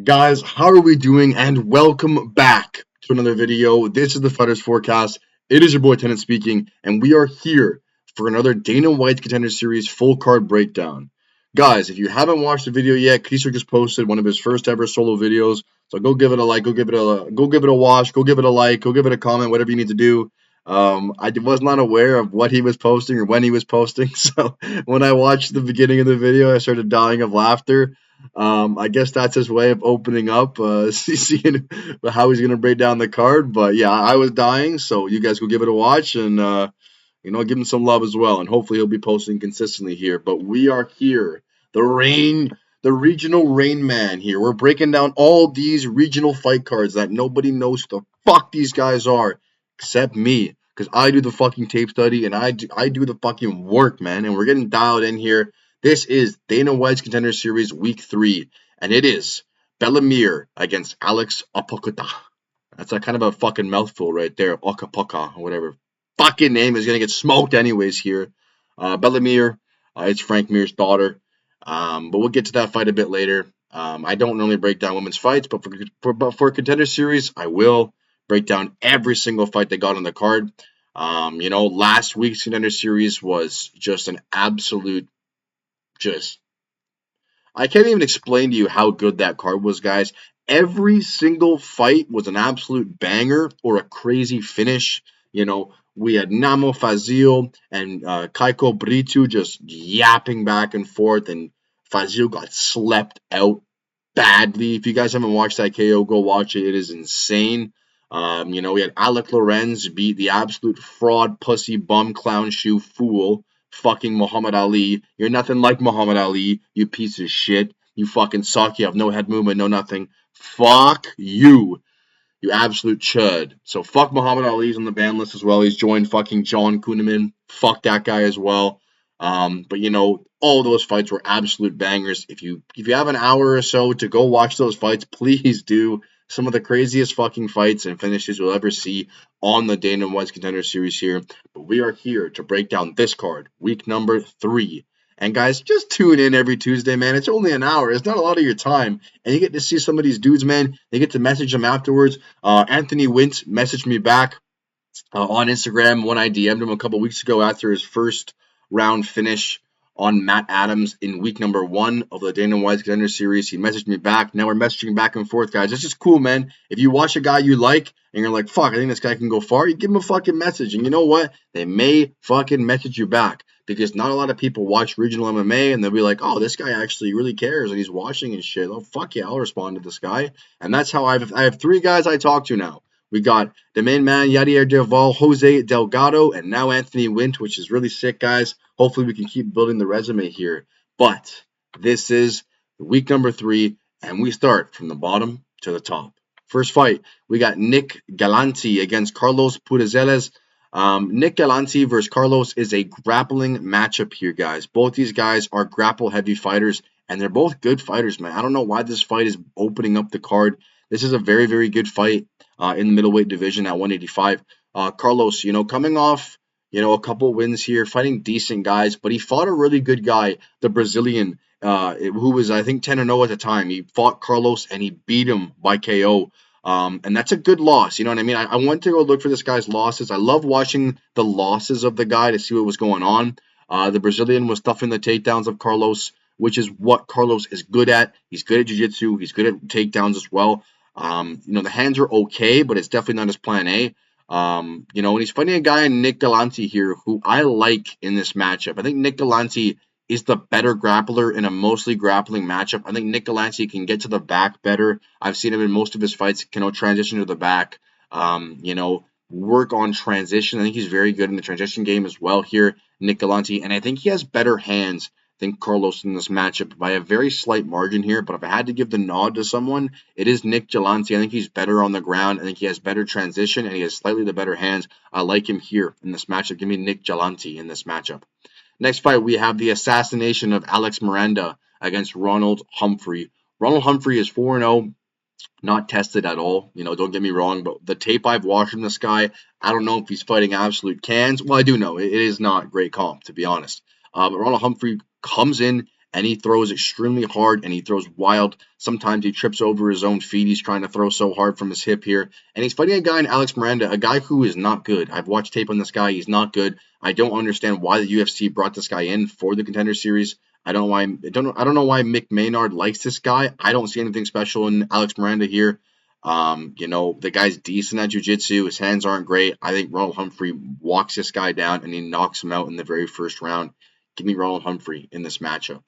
Guys, how are we doing? And welcome back to another video. This is the Fighters Forecast. It is your boy Tennant speaking, and we are here for another Dana White's Contender Series full card breakdown. Guys, if you haven't watched the video yet, Kieser just posted one of his first ever solo videos. So go give it a like, go give it a watch, go give it a like, go give it a comment, whatever you need to do. I was not aware of what he was posting or when he was posting, so when I watched the beginning of the video, I started dying of laughter. I guess that's his way of opening up, seeing how he's gonna break down the card. But yeah, I was dying, so you guys go give it a watch and give him some love as well. And hopefully he'll be posting consistently here. But we are here, the regional Rain Man here. We're breaking down all these regional fight cards that nobody knows who the fuck these guys are, except me, because I do the fucking tape study and I do the fucking work, man. And we're getting dialed in here. This is Dana White's Contender Series Week 3, and it is Bellemere against Alex Apodaca. That's a kind of a fucking mouthful right there. Okapaka, or whatever. Fucking name is going to get smoked anyways here. Bellemere, it's Frank Mir's daughter. But we'll get to that fight a bit later. I don't normally break down women's fights, but for Contender Series, I will break down every single fight they got on the card. Last week's Contender Series was just an absolute just I can't even explain to you how good that card was, guys. Every single fight was an absolute banger or a crazy finish. We had Namo Fazil and Kaiko Brito just yapping back and forth, and Fazil got slept out badly. If you guys haven't watched that KO, go watch it. It is insane. We had Alec Lorenz beat the absolute fraud, pussy, bum, clown, shoe, fool, fucking Muhammad Ali. You're nothing like Muhammad Ali, you piece of shit. You fucking suck. You have no head movement, no nothing. Fuck you. You absolute chud. So fuck Muhammad Ali's on the ban list as well. He's joined fucking John Kuhneman. Fuck that guy as well. But all those fights were absolute bangers. If you have an hour or so to go watch those fights, please do. Some of the craziest fucking fights and finishes you'll ever see on the Dana White's Contender Series here. But we are here to break down this card, week number 3. And guys, just tune in every Tuesday, man. It's only an hour. It's not a lot of your time. And you get to see some of these dudes, man. They get to message them afterwards. Anthony Wint messaged me back on Instagram when I DM'd him a couple weeks ago after his first round finish on Matt Adams in week number 1 of the Dana White's Contender Series. He messaged me back. Now we're messaging back and forth, guys. It's just cool, man. If you watch a guy you like and you're like, fuck, I think this guy can go far, you give him a fucking message. And you know what? They may fucking message you back because not a lot of people watch regional MMA and they'll be like, oh, this guy actually really cares and he's watching and shit. Oh, fuck yeah, I'll respond to this guy. And that's how I have 3 guys I talk to now. We got the main man, Yadier Delval, Jose Delgado, and now Anthony Wint, which is really sick, guys. Hopefully we can keep building the resume here. But this is week number 3, and we start from the bottom to the top. First fight, we got Nick Galanti against Carlos Pudazeles. Nick Galanti versus Carlos is a grappling matchup here, guys. Both these guys are grapple-heavy fighters, and they're both good fighters, man. I don't know why this fight is opening up the card. This is a very, very good fight in the middleweight division at 185. Carlos, coming off, a couple wins here, fighting decent guys, but he fought a really good guy, the Brazilian, who was, I think, 10-0 at the time. He fought Carlos, and he beat him by KO. And that's a good loss. You know what I mean? I went to go look for this guy's losses. I love watching the losses of the guy to see what was going on. The Brazilian was stuffing the takedowns of Carlos, which is what Carlos is good at. He's good at jiu-jitsu. He's good at takedowns as well. The hands are okay, but it's definitely not his plan A. And he's fighting a guy in Nick Galanti here who I like in this matchup. I think Nick Galanti is the better grappler in a mostly grappling matchup. I think Nick Galanti can get to the back better. I've seen him in most of his fights, transition to the back, work on transition. I think he's very good in the transition game as well here, Nick Galanti. And I think he has better hands than Carlos in this matchup by a very slight margin here. But if I had to give the nod to someone, it is Nick Galanti. I think he's better on the ground. I think he has better transition, and he has slightly the better hands. I like him here in this matchup. Give me Nick Galanti in this matchup. Next fight, we have the assassination of Alex Miranda against Ronald Humphrey. Ronald Humphrey is 4-0, not tested at all. Don't get me wrong, but the tape I've watched from this guy, I don't know if he's fighting absolute cans. Well, I do know. It is not great comp, to be honest. But Ronald Humphrey comes in and he throws extremely hard and he throws wild. Sometimes he trips over his own feet. He's trying to throw so hard from his hip here. And he's fighting a guy in Alex Miranda, a guy who is not good. I've watched tape on this guy. He's not good. I don't understand why the UFC brought this guy in for the Contender Series. I don't know why Mick Maynard likes this guy. I don't see anything special in Alex Miranda here. The guy's decent at jiu-jitsu. His hands aren't great. I think Ronald Humphrey walks this guy down and he knocks him out in the very first round. Give me Ronald Humphrey in this matchup.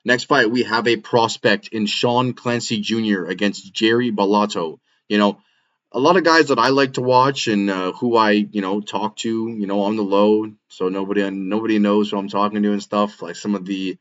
Next fight, we have a prospect in Sean Clancy Jr. against Jerry Bellato. A lot of guys that I like to watch and who I, talk to, on the low, so nobody knows who I'm talking to and stuff. Like some of the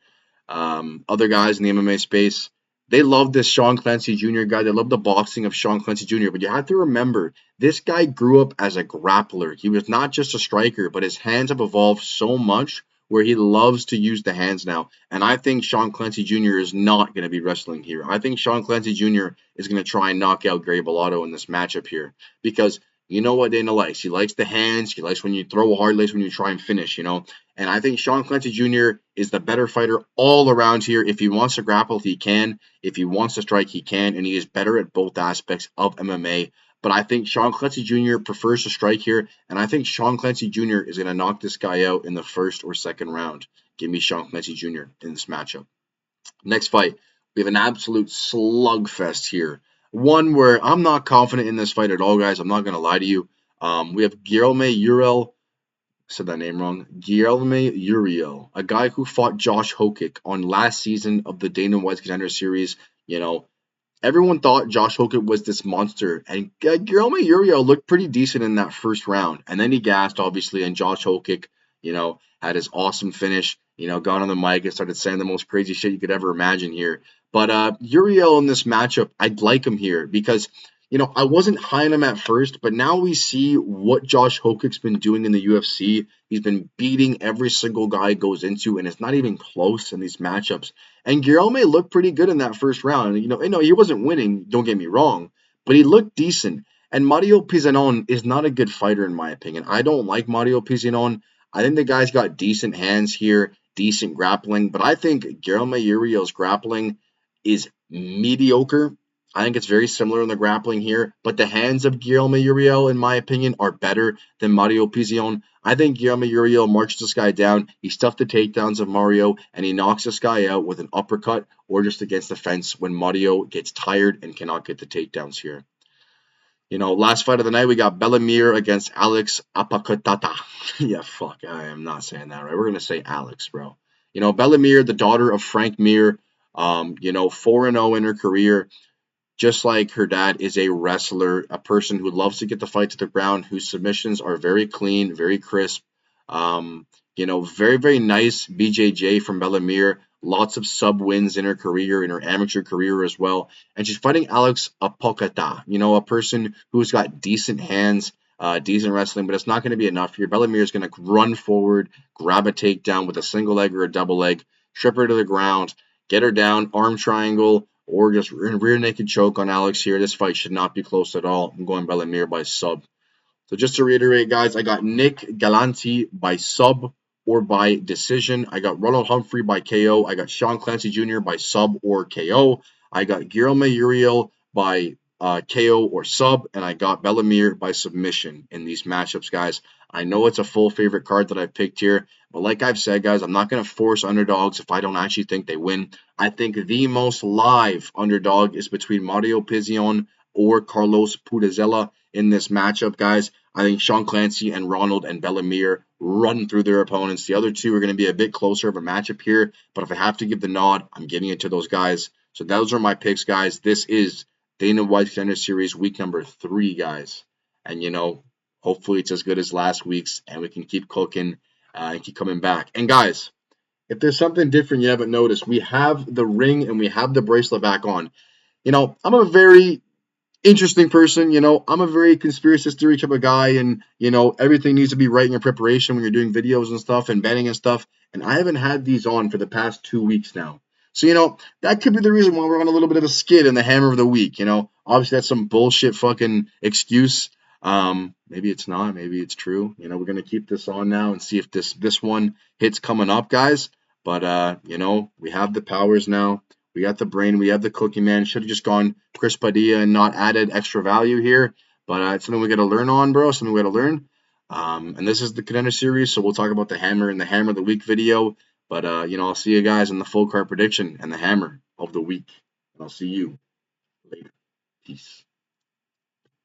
other guys in the MMA space, they love this Sean Clancy Jr. guy. They love the boxing of Sean Clancy Jr. But you have to remember, this guy grew up as a grappler. He was not just a striker, but his hands have evolved so much where he loves to use the hands now. And I think Sean Clancy Jr. is not going to be wrestling here. I think Sean Clancy Jr. is going to try and knock out Gary Bellato in this matchup here. Because you know what Dana likes. He likes the hands. He likes when you throw hard, he likes when you try and finish, And I think Sean Clancy Jr. is the better fighter all around here. If he wants to grapple, he can. If he wants to strike, he can. And he is better at both aspects of MMA. But I think Sean Clancy Jr. prefers to strike here, and I think Sean Clancy Jr. is going to knock this guy out in the first or second round. Give me Sean Clancy Jr. in this matchup. Next fight, we have an absolute slugfest here. One where I'm not confident in this fight at all, guys. I'm not going to lie to you. We have Guilherme Uriel. Said that name wrong. Guilherme Uriel, a guy who fought Josh Hokic on last season of the Dana White Contender Series. Everyone thought Josh Hokic was this monster, and Guilherme Uriel looked pretty decent in that first round. And then he gassed, obviously, and Josh Hokic, had his awesome finish, got on the mic and started saying the most crazy shit you could ever imagine here. But Uriel in this matchup, I'd like him here because, I wasn't high on him at first, but now we see what Josh Hokic's been doing in the UFC. He's been beating every single guy he goes into, and it's not even close in these matchups. And Guilherme looked pretty good in that first round. He wasn't winning, don't get me wrong, but he looked decent. And Mario Pizanon is not a good fighter, in my opinion. I don't like Mario Pizanon. I think the guy's got decent hands here, decent grappling, but I think Guilherme Uriel's grappling is mediocre. I think it's very similar in the grappling here, but the hands of Guilherme Uriel, in my opinion, are better than Mario Pizanon. I think Guilherme Uriel marches this guy down. He stuffed the takedowns of Mario, and he knocks this guy out with an uppercut or just against the fence when Mario gets tired and cannot get the takedowns here. Last fight of the night, we got Bellamir against Alex Apodaca. Yeah, fuck, I am not saying that right. We're going to say Alex, bro. Bellamir, the daughter of Frank Mir, 4-0 in her career. Just like her dad is a wrestler, a person who loves to get the fight to the ground, whose submissions are very clean, very crisp. Very, very nice BJJ from Bellamir. Lots of sub wins in her career, in her amateur career as well. And she's fighting Alex Apodaca, a person who's got decent hands, decent wrestling, but it's not going to be enough here. Bellamir is going to run forward, grab a takedown with a single leg or a double leg, trip her to the ground, get her down, arm triangle, or just rear naked choke on Alex here. This fight should not be close at all. I'm going Bellamir by sub. So just to reiterate, guys, I got Nick Galanti by sub or by decision. I got Ronald Humphrey by KO. I got Sean Clancy Jr. by sub or KO. I got Guilherme Uriel by KO or sub. And I got Bellamir by submission in these matchups, guys. I know it's a full favorite card that I've picked here. But like I've said, guys, I'm not going to force underdogs if I don't actually think they win. I think the most live underdog is between Mario Pizanon or Carlos Pudezella in this matchup, guys. I think Sean Clancy and Ronald and Bellamir run through their opponents. The other two are going to be a bit closer of a matchup here, but if I have to give the nod, I'm giving it to those guys. So those are my picks, guys. This is Dana White Contender Series week number 3, guys. And, hopefully it's as good as last week's, and we can keep cooking and keep coming back. And, guys, if there's something different you haven't noticed, we have the ring and we have the bracelet back on. I'm a very interesting person, I'm a very conspiracy theory type of guy, and everything needs to be right in your preparation when you're doing videos and stuff and betting and stuff, and I haven't had these on for the past 2 weeks now. So that could be the reason why we're on a little bit of a skid in the hammer of the week. Obviously that's some bullshit fucking excuse. Maybe it's not, maybe it's true. We're gonna keep this on now and see if this one hits coming up, guys. But you know, we have the powers now. We got the brain. We have the cookie man. Should have just gone Chris Padilla and not added extra value here. But it's something we got to learn on, bro. Something we got to learn. And this is the Contender series, so we'll talk about the hammer and the hammer of the week video. But you know, I'll see you guys in the full card prediction and the hammer of the week. And I'll see you later. Peace.